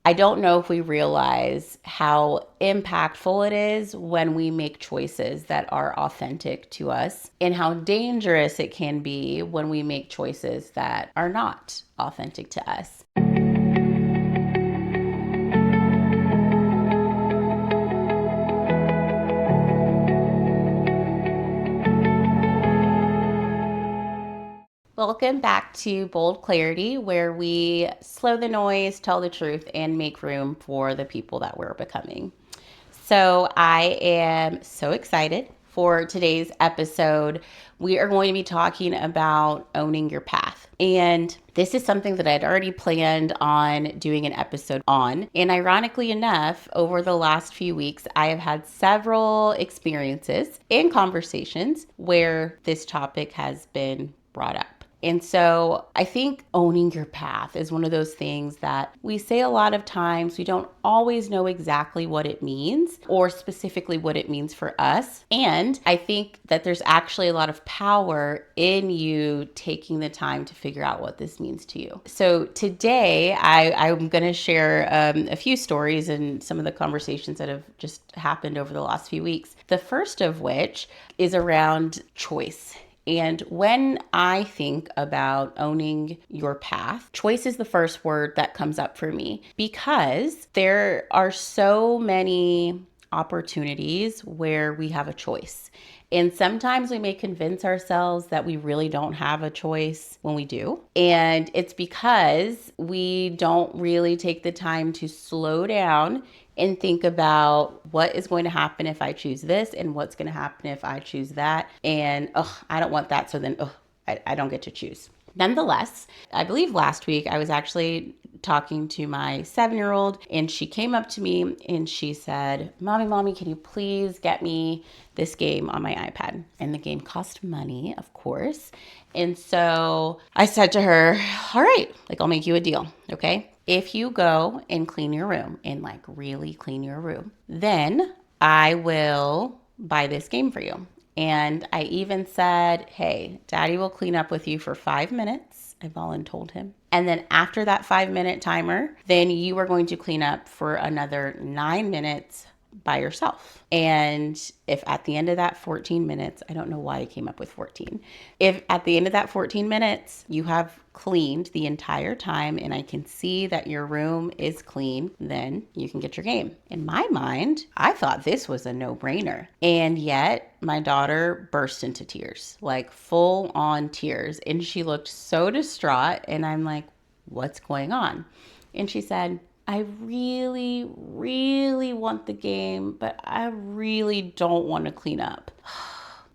I don't know if we realize how impactful it is when we make choices that are authentic to us, and how dangerous it can be when we make choices that are not authentic to us. Welcome back to Bold Clarity, where we slow the noise, tell the truth, and make room for the people that we're becoming. So I am so excited for today's episode. We are going to be talking about owning your path. And this is something that I'd already planned on doing an episode on. And ironically enough, over the last few weeks, I have had several experiences and conversations where this topic has been brought up. And so I think owning your path is one of those things that we say a lot of times. We don't always know exactly what it means, or specifically what it means for us. And I think that there's actually a lot of power in you taking the time to figure out what this means to you. So today I'm going to share a few stories and some of the conversations that have just happened over the last few weeks. The first of which is around choice. And when I think about owning your path, choice is the first word that comes up for me, because there are so many opportunities where we have a choice. And sometimes we may convince ourselves that we really don't have a choice when we do. And it's because we don't really take the time to slow down and think about what is going to happen if I choose this, and what's going to happen if I choose that. And, I don't want that. So then, I don't get to choose. Nonetheless, I believe last week I was actually talking to my 7-year-old, and she came up to me and she said, Mommy, can you please get me this game on my iPad? And the game cost money, of course. And so I said to her, all right, I'll make you a deal. Okay. If you go and clean your room, and really clean your room, then I will buy this game for you. And I even said, hey, Daddy will clean up with you for 5 minutes. I voluntold him. And then after that 5-minute timer, then you are going to clean up for another 9 minutes by yourself. And if at the end of that 14 minutes, I don't know why I came up with 14. If at the end of that 14 minutes, you have cleaned the entire time and I can see that your room is clean, then you can get your game. In my mind, I thought this was a no-brainer. And yet my daughter burst into tears, full on tears. And she looked so distraught. And I'm like, what's going on? And she said, I really, really want the game, but I really don't want to clean up.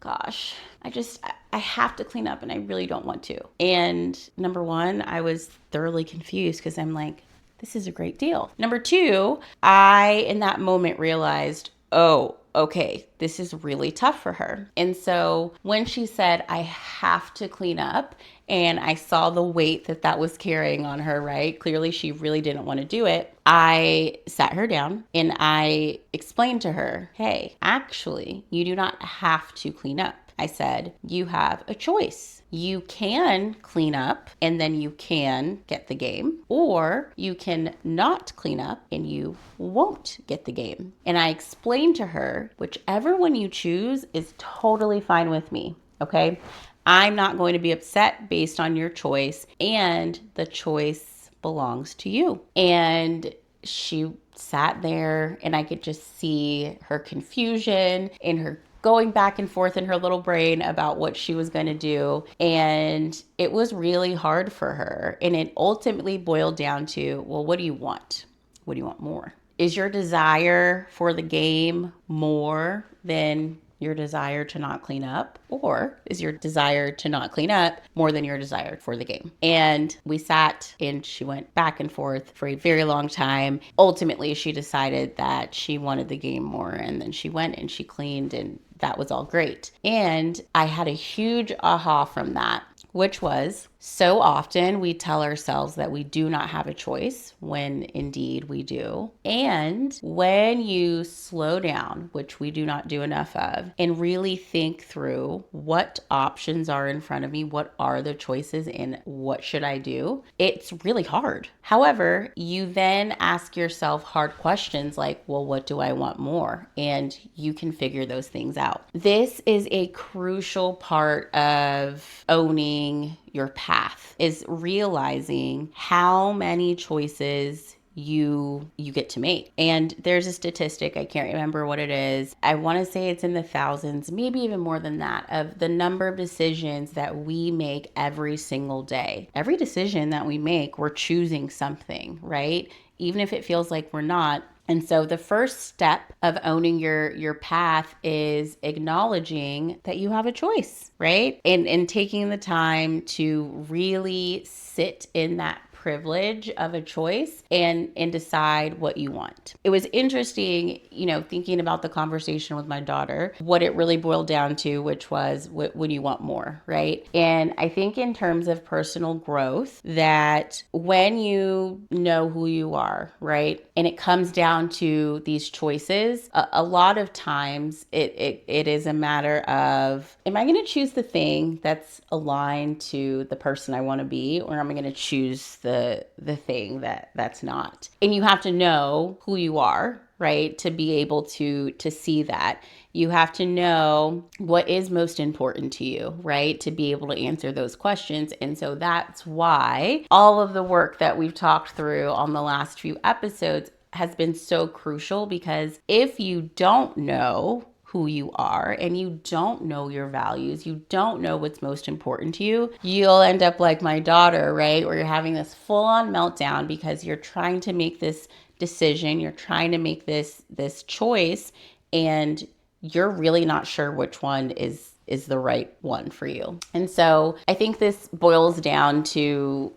Gosh, I have to clean up and I really don't want to. And number one, I was thoroughly confused because I'm like, this is a great deal. Number two, I, in that moment, realized, oh, okay, this is really tough for her. And so when she said, I have to clean up, and I saw the weight that was carrying on her, right? Clearly, she really didn't want to do it. I sat her down and I explained to her, hey, actually, you do not have to clean up. I said, you have a choice. You can clean up and then you can get the game, or you can not clean up and you won't get the game. And I explained to her, whichever one you choose is totally fine with me, okay? I'm not going to be upset based on your choice, and the choice belongs to you. And she sat there and I could just see her confusion and her going back and forth in her little brain about what she was going to do. And it was really hard for her. And it ultimately boiled down to, well, what do you want? What do you want more? Is your desire for the game more than your desire to not clean up? Or is your desire to not clean up more than your desire for the game? And we sat and she went back and forth for a very long time. Ultimately, she decided that she wanted the game more. And then she went and she cleaned, and that was all great. And I had a huge aha from that, which was, So often we tell ourselves that we do not have a choice when indeed we do. And when you slow down, which we do not do enough of, and really think through what options are in front of me, what are the choices, and what should I do, it's really hard. However, you then ask yourself hard questions like, well, what do I want more? And you can figure those things out. This is a crucial part of owning your path, is realizing how many choices you get to make. And there's a statistic, I can't remember what it is. I want to say it's in the thousands, maybe even more than that, of the number of decisions that we make every single day. Every decision that we make, we're choosing something, right? Even if it feels like we're not. And so the first step of owning your path is acknowledging that you have a choice, right? And taking the time to really sit in that privilege of a choice and decide what you want. It was interesting, thinking about the conversation with my daughter, what it really boiled down to, which was when you want more, right? And I think in terms of personal growth, that when you know who you are, right? And it comes down to these choices, a lot of times it is a matter of, am I going to choose the thing that's aligned to the person I want to be, or am I going to choose the thing that's not? And you have to know who you are, right? To be able to see that. You have to know what is most important to you, right? To be able to answer those questions. And so that's why all of the work that we've talked through on the last few episodes has been so crucial, because if you don't know who you are and you don't know your values, you don't know what's most important to you, you'll end up like my daughter, right? Where you're having this full-on meltdown because you're trying to make this decision, you're trying to make this choice, and you're really not sure which one is the right one for you. And so I think this boils down to,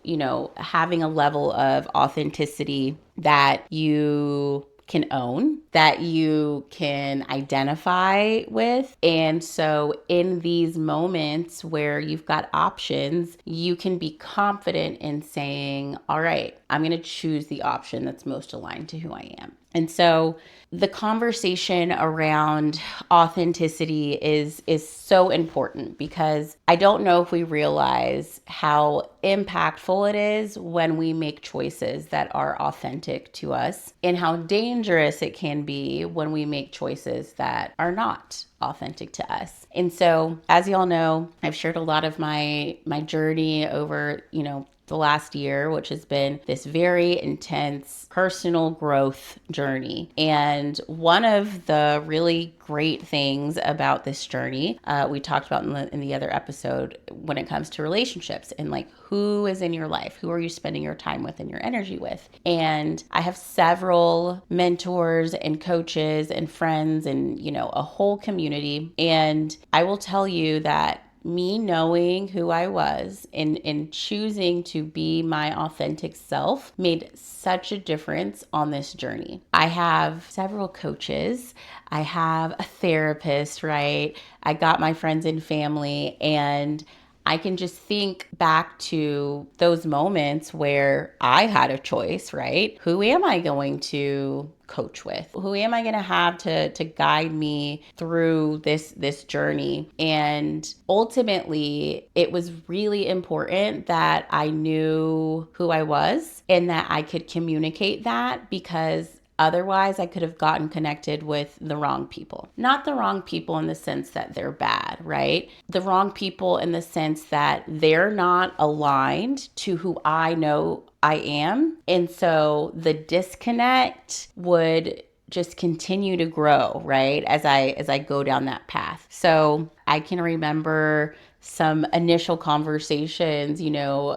having a level of authenticity that you can own, that you can identify with. And so in these moments where you've got options, you can be confident in saying, all right, I'm going to choose the option that's most aligned to who I am. And so the conversation around authenticity is so important, because I don't know if we realize how impactful it is when we make choices that are authentic to us, and how dangerous it can be when we make choices that are not authentic to us. And so, as y'all know, I've shared a lot of my journey over, the last year, which has been this very intense personal growth journey. And one of the really great things about this journey, we talked about in the other episode, when it comes to relationships and like who is in your life, who are you spending your time with and your energy with. And I have several mentors and coaches and friends and, a whole community. And I will tell you that me knowing who I was and choosing to be my authentic self made such a difference on this journey. I have several coaches. I have a therapist, right? I got my friends and family, and I can just think back to those moments where I had a choice, right? Who am I going to coach with? Who am I going to have to guide me through this journey? And ultimately, it was really important that I knew who I was and that I could communicate that, because otherwise, I could have gotten connected with the wrong people. Not the wrong people in the sense that they're bad, right? The wrong people in the sense that they're not aligned to who I know I am. And so the disconnect would just continue to grow, right? As I go down that path. So I can remember some initial conversations,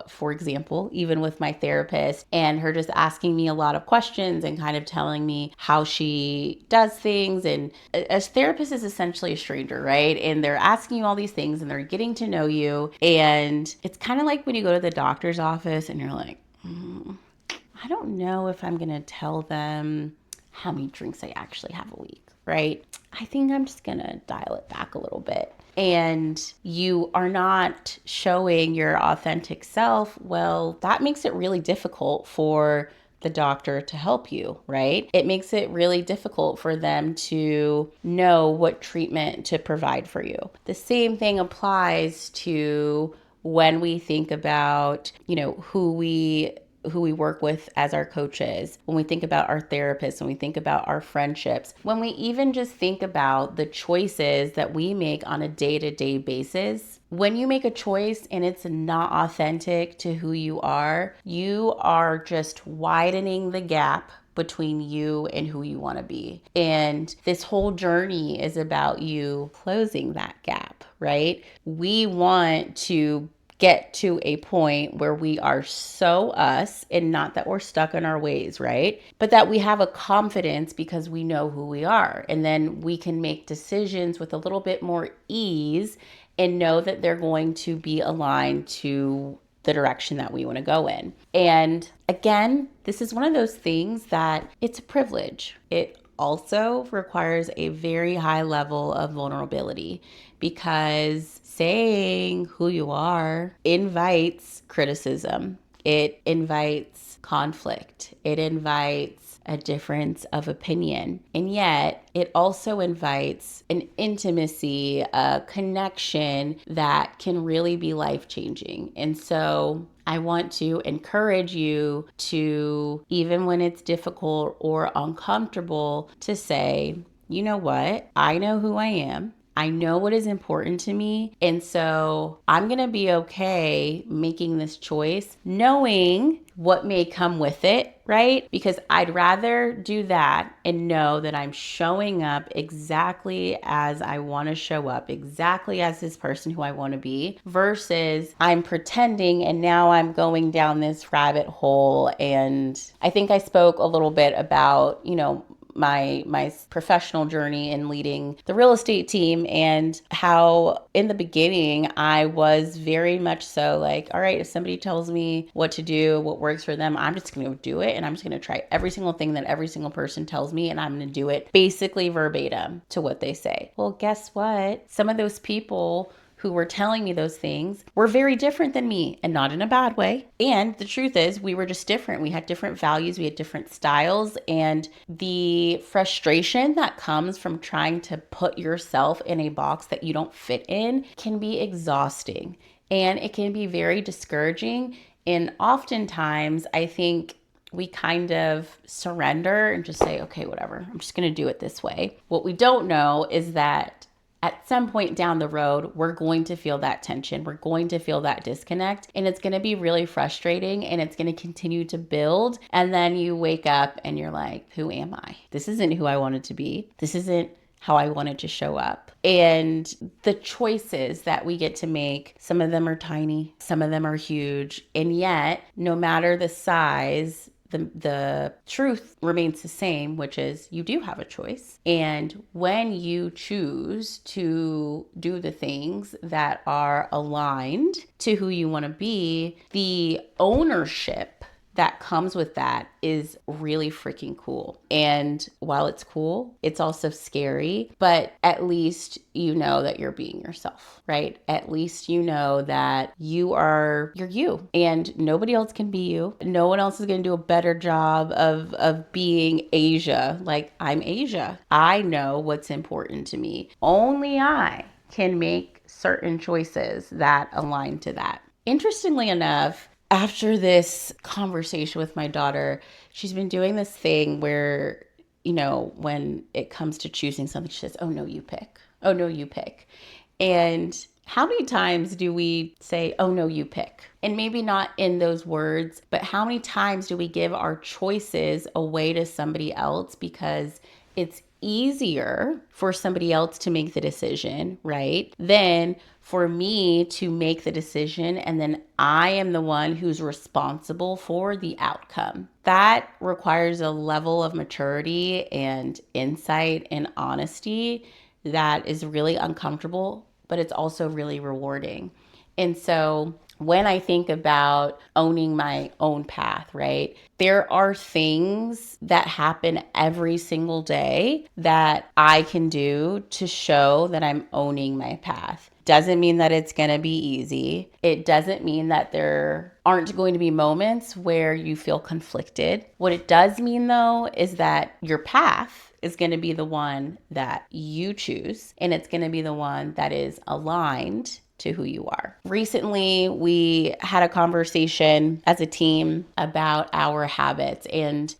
for example, even with my therapist, and her just asking me a lot of questions and kind of telling me how she does things. And a therapist is essentially a stranger, right? And they're asking you all these things and they're getting to know you. And it's kind of like when you go to the doctor's office and you're like, I don't know if I'm going to tell them how many drinks I actually have a week, right? I think I'm just going to dial it back a little bit. And you are not showing your authentic self, well, that makes it really difficult for the doctor to help you, right? It makes it really difficult for them to know what treatment to provide for you. The same thing applies to when we think about, who we work with as our coaches, when we think about our therapists, when we think about our friendships, when we even just think about the choices that we make on a day-to-day basis. When you make a choice and it's not authentic to who you are just widening the gap between you and who you want to be. And this whole journey is about you closing that gap, right? We want to get to a point where we are so us, and not that we're stuck in our ways, right? But that we have a confidence because we know who we are. And then we can make decisions with a little bit more ease and know that they're going to be aligned to the direction that we want to go in. And again, this is one of those things that it's a privilege. It also requires a very high level of vulnerability, because saying who you are invites criticism. It invites conflict. It invites a difference of opinion. And yet it also invites an intimacy, a connection that can really be life-changing. And so I want to encourage you to, even when it's difficult or uncomfortable, to say, you know what? I know who I am. I know what is important to me. And so I'm going to be okay making this choice, knowing what may come with it, right? Because I'd rather do that and know that I'm showing up exactly as I want to show up, exactly as this person who I want to be, versus I'm pretending and now I'm going down this rabbit hole. And I think I spoke a little bit about, my professional journey in leading the real estate team, and how in the beginning I was very much so like, all right, if somebody tells me what to do, what works for them, I'm just going to do it. And I'm just going to try every single thing that every single person tells me, and I'm going to do it basically verbatim to what they say. Well, guess what? Some of those people who were telling me those things were very different than me, and not in a bad way. And the truth is, we were just different. We had different values, we had different styles, and the frustration that comes from trying to put yourself in a box that you don't fit in can be exhausting, and it can be very discouraging. And oftentimes, I think we kind of surrender and just say, okay, whatever, I'm just going to do it this way. What we don't know is that at some point down the road, we're going to feel that tension. We're going to feel that disconnect, and it's going to be really frustrating, and it's going to continue to build. And then you wake up and you're like, who am I? This isn't who I wanted to be. This isn't how I wanted to show up. And the choices that we get to make, some of them are tiny, some of them are huge. And yet, no matter the size, the truth remains the same, which is you do have a choice. And when you choose to do the things that are aligned to who you want to be, the ownership that comes with that is really freaking cool. And while it's cool, it's also scary, but at least you know that you're being yourself, right? At least you know that you're you, and nobody else can be you. No one else is going to do a better job of being Asia. Like, I'm Asia. I know what's important to me. Only I can make certain choices that align to that. Interestingly enough, after this conversation with my daughter, she's been doing this thing where, when it comes to choosing something, she says, oh, no, you pick. Oh, no, you pick. And how many times do we say, oh, no, you pick? And maybe not in those words, but how many times do we give our choices away to somebody else because it's easier for somebody else to make the decision, right? Than for me to make the decision, and then I am the one who's responsible for the outcome. That requires a level of maturity and insight and honesty that is really uncomfortable, but it's also really rewarding. And so when I think about owning my own path, right? There are things that happen every single day that I can do to show that I'm owning my path. Doesn't mean that it's going to be easy. It doesn't mean that there aren't going to be moments where you feel conflicted. What it does mean, though, is that your path is going to be the one that you choose, and it's going to be the one that is aligned to who you are. Recently, we had a conversation as a team about our habits. And,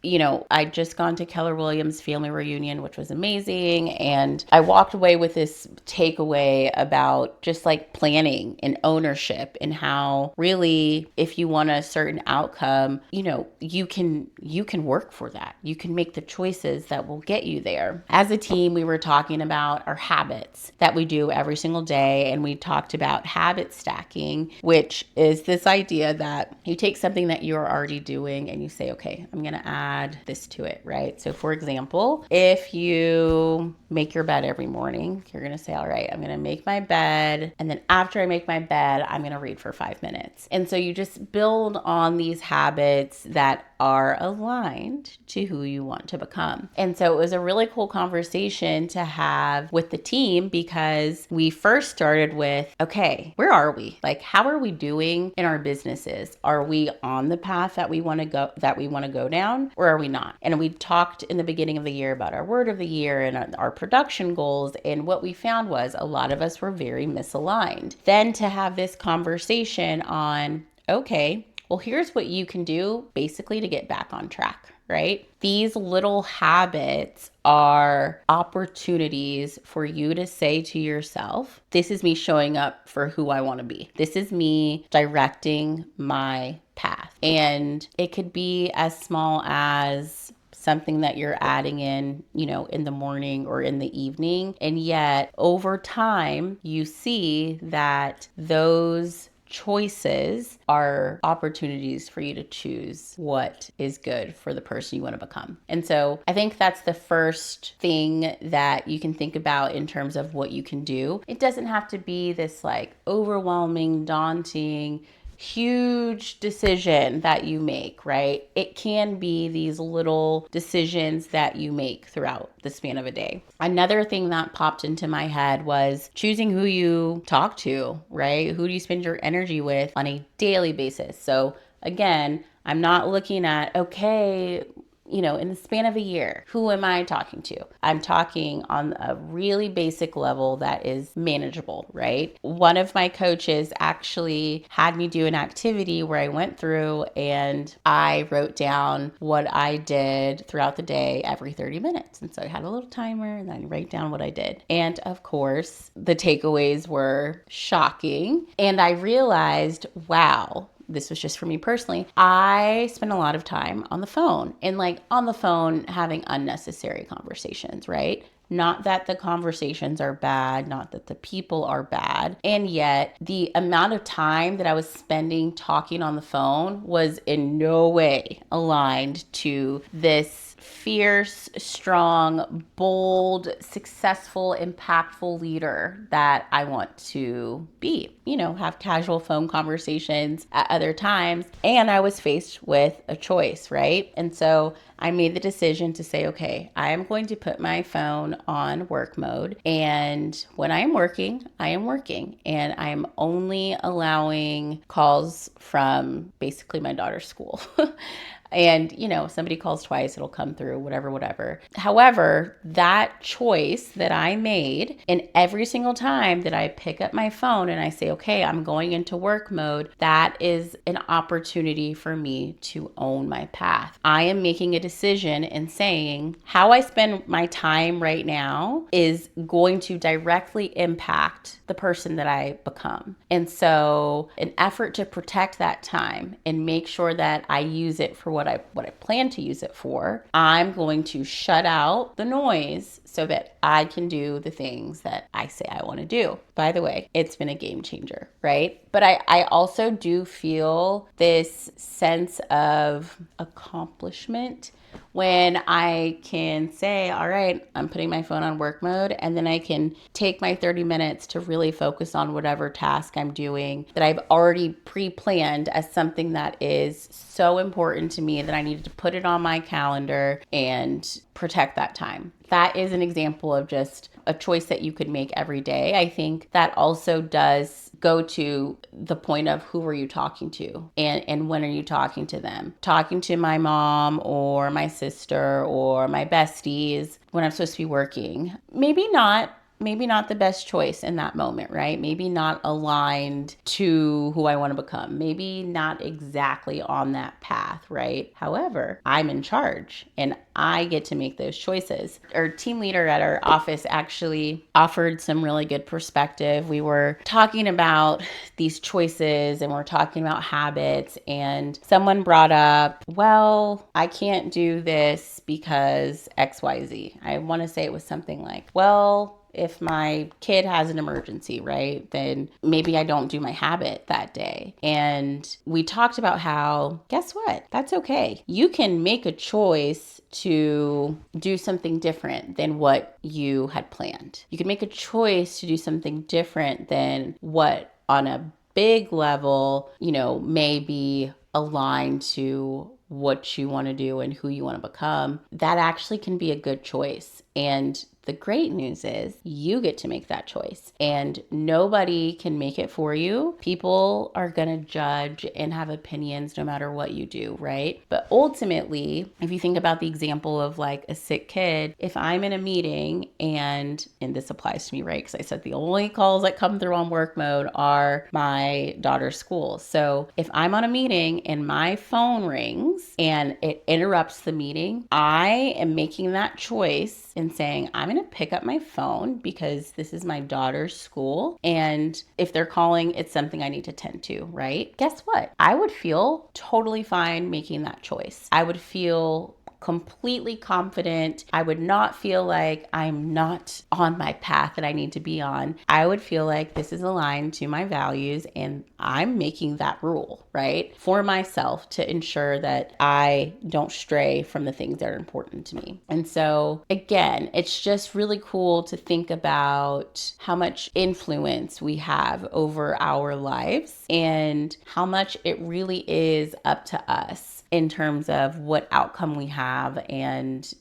I'd just gone to Keller Williams family reunion, which was amazing. And I walked away with this takeaway about just like planning and ownership, and how really, if you want a certain outcome, you can work for that. You can make the choices that will get you there. As a team, we were talking about our habits that we do every single day. And we talked about habit stacking, which is this idea that you take something that you're already doing and you say, okay, I'm going to add this to it, right? So for example, if you make your bed every morning, you're going to say, all right, I'm going to make my bed. And then after I make my bed, I'm going to read for 5 minutes. And so you just build on these habits that are aligned to who you want to become. And so it was a really cool conversation to have with the team, because we first started with, okay, where are we? Like, how are we doing in our businesses? Are we on the path that we want to go down, or are we not? And we talked in the beginning of the year about our word of the year and our production goals. And what we found was a lot of us were very misaligned. Then to have this conversation on, okay, well, here's what you can do basically to get back on track, right? These little habits are opportunities for you to say to yourself, this is me showing up for who I want to be. This is me directing my path. And it could be as small as something that you're adding in, in the morning or in the evening. And yet over time, you see that those choices are opportunities for you to choose what is good for the person you want to become. And so I think that's the first thing that you can think about in terms of what you can do. It doesn't have to be this like overwhelming, daunting, huge decision that you make, right? It can be these little decisions that you make throughout the span of a day. Another thing that popped into my head was choosing who you talk to, right? Who do you spend your energy with on a daily basis? So again, I'm not looking at, okay, in the span of a year, who am I talking to? I'm talking on a really basic level that is manageable, right? One of my coaches actually had me do an activity where I went through and I wrote down what I did throughout the day every 30 minutes. And so I had a little timer and then I write down what I did. And of course, the takeaways were shocking. And I realized, wow, this was just for me personally, I spend a lot of time on the phone, and like on the phone having unnecessary conversations, right? Not that the conversations are bad, not that the people are bad. And yet the amount of time that I was spending talking on the phone was in no way aligned to this fierce, strong, bold, successful, impactful leader that I want to be. Have casual phone conversations at other times. And I was faced with a choice, right? And so I made the decision to say, okay, I am going to put my phone on work mode. And when I am working, I am working. And I'm only allowing calls from basically my daughter's school. And, if somebody calls twice, it'll come through, whatever. However, that choice that I made, and every single time that I pick up my phone and I say, okay, I'm going into work mode, that is an opportunity for me to own my path. I am making a decision and saying how I spend my time right now is going to directly impact the person that I become. And so an effort to protect that time and make sure that I use it for what I plan to use it for, I'm going to shut out the noise so that I can do the things that I say I want to do. by the way, it's been a game changer, right? But I also do feel this sense of accomplishment when I can say, all right, I'm putting my phone on work mode, and then I can take my 30 minutes to really focus on whatever task I'm doing that I've already pre-planned as something that is so important to me that I needed to put it on my calendar and protect that time. That is an example of just a choice that you could make every day. I think that also does go to the point of who are you talking to and when are you talking to them. Talking to my mom or my sister or my besties when I'm supposed to be working. Maybe not the best choice in that moment, right? Maybe not aligned to who I want to become. Maybe not exactly on that path, right? However, I'm in charge and I get to make those choices. Our team leader at our office actually offered some really good perspective. We were talking about these choices and we're talking about habits, and someone brought up, well, I can't do this because XYZ. I want to say it was something like, well, if my kid has an emergency, right, then maybe I don't do my habit that day. And we talked about how, guess what? That's okay. You can make a choice to do something different than what you had planned. You can make a choice to do something different than what on a big level, may be aligned to what you want to do and who you want to become. That actually can be a good choice. And the great news is you get to make that choice and nobody can make it for you. People are going to judge and have opinions no matter what you do, right? But ultimately, if you think about the example of like a sick kid, if I'm in a meeting and this applies to me, right? Because I said the only calls that come through on work mode are my daughter's school. So if I'm on a meeting and my phone rings and it interrupts the meeting, I am making that choice and saying, I'm going to pick up my phone because this is my daughter's school. And if they're calling, it's something I need to tend to, right? Guess what? I would feel totally fine making that choice. I would feel completely confident. I would not feel like I'm not on my path that I need to be on. I would feel like this is aligned to my values and I'm making that rule, right? For myself to ensure that I don't stray from the things that are important to me. And so again, it's just really cool to think about how much influence we have over our lives and how much it really is up to us in terms of what outcome we have and,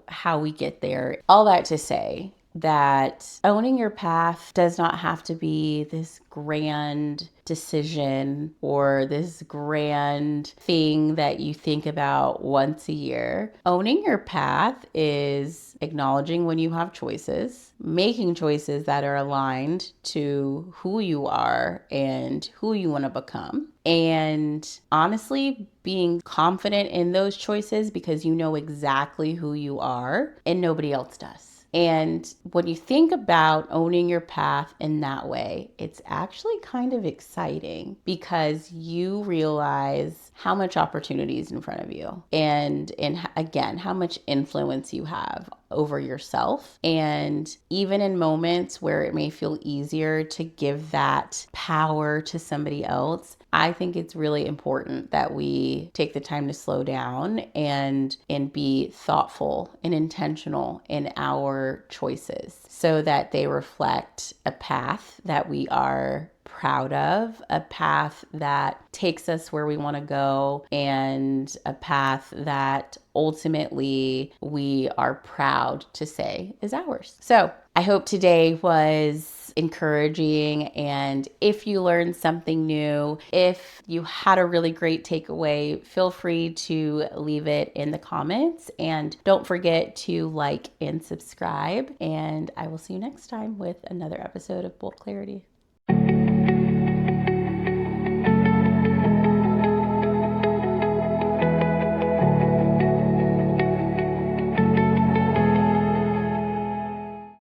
how we get there. All that to say that owning your path does not have to be this grand decision or this grand thing that you think about once a year. Owning your path is acknowledging when you have choices, making choices that are aligned to who you are and who you want to become. And honestly, being confident in those choices because you know exactly who you are and nobody else does. And when you think about owning your path in that way, it's actually kind of exciting because you realize how much opportunity is in front of you and again, how much influence you have over yourself. And even in moments where it may feel easier to give that power to somebody else, I think it's really important that we take the time to slow down and be thoughtful and intentional in our choices so that they reflect a path that we are proud of, a path that takes us where we want to go, and a path that ultimately we are proud to say is ours. So I hope today was encouraging, and if you learned something new, if you had a really great takeaway, feel free to leave it in the comments, and don't forget to like and subscribe, and I will see you next time with another episode of Bold Clarity.